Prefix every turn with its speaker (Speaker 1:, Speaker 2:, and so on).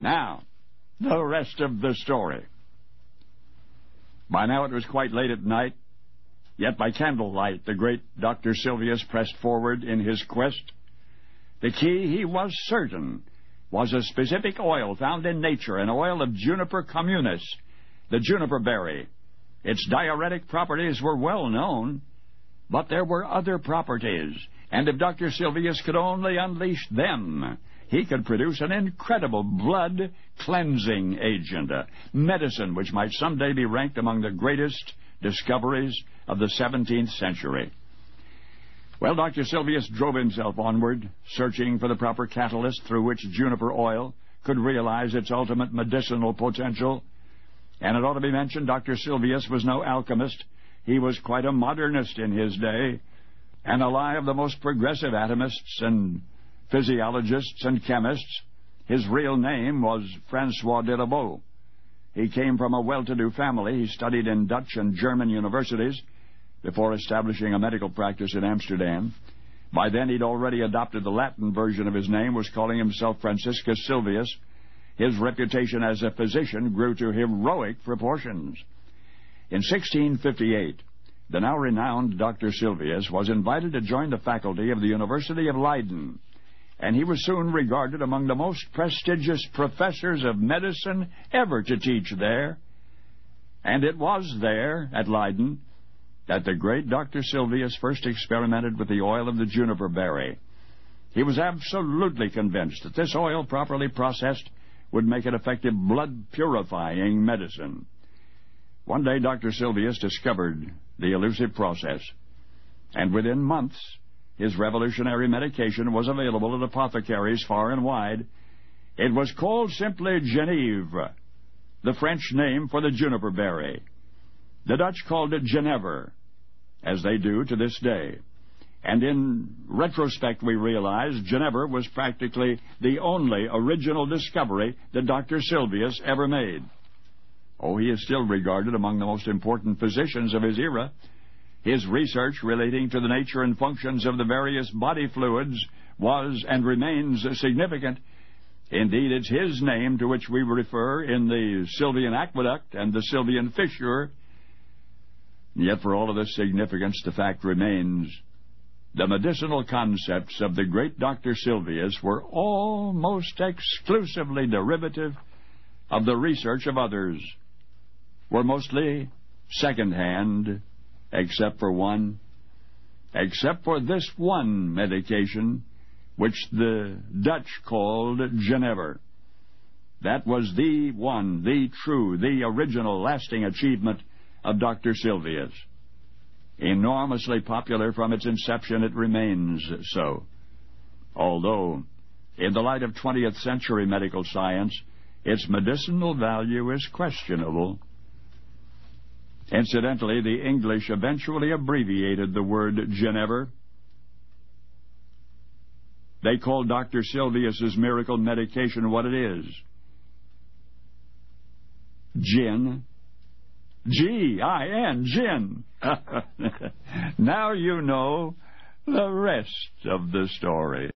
Speaker 1: Now, the rest of the story. By now it was quite late at night, yet by candlelight the great Dr. Silvius pressed forward in his quest. The key, he was certain, was a specific oil found in nature, an oil of Juniper communis, the juniper berry. Its diuretic properties were well known, but there were other properties, and if Dr. Silvius could only unleash them, he could produce an incredible blood-cleansing agent, a medicine which might someday be ranked among the greatest discoveries of the 17th century. Well, Dr. Silvius drove himself onward, searching for the proper catalyst through which juniper oil could realize its ultimate medicinal potential. And it ought to be mentioned, Dr. Silvius was no alchemist. He was quite a modernist in his day, and ally of the most progressive atomists and physiologists and chemists. His real name was Francois de Laveau. He came from a well-to-do family. He studied in Dutch and German universities before establishing a medical practice in Amsterdam. By then, he'd already adopted the Latin version of his name, was calling himself Franciscus Silvius. His reputation as a physician grew to heroic proportions. In 1658, the now renowned Dr. Silvius was invited to join the faculty of the University of Leiden, and he was soon regarded among the most prestigious professors of medicine ever to teach there. And it was there, at Leiden, that the great Dr. Silvius first experimented with the oil of the juniper berry. He was absolutely convinced that this oil, properly processed, would make an effective blood-purifying medicine. One day, Dr. Silvius discovered the elusive process, and within months, his revolutionary medication was available at apothecaries far and wide. It was called simply Genièvre, the French name for the juniper berry. The Dutch called it Genever, as they do to this day. And in retrospect, we realize Genever was practically the only original discovery that Dr. Silvius ever made. Oh, he is still regarded among the most important physicians of his era. His research relating to the nature and functions of the various body fluids was and remains significant. Indeed, it's his name to which we refer in the Sylvian aqueduct and the Sylvian fissure. Yet for all of this significance, the fact remains the medicinal concepts of the great Dr. Silvius were almost exclusively derivative of the research of others, were mostly second-hand, except for this one medication, which the Dutch called Genever. That was the one, the true, the original lasting achievement of Dr. Silvius. Enormously popular from its inception, it remains so. Although, in the light of 20th century medical science, its medicinal value is questionable. Incidentally, the English eventually abbreviated the word Genever. They called Dr. Silvius's miracle medication what it is. Gin. G-I-N, gin. Now you know the rest of the story.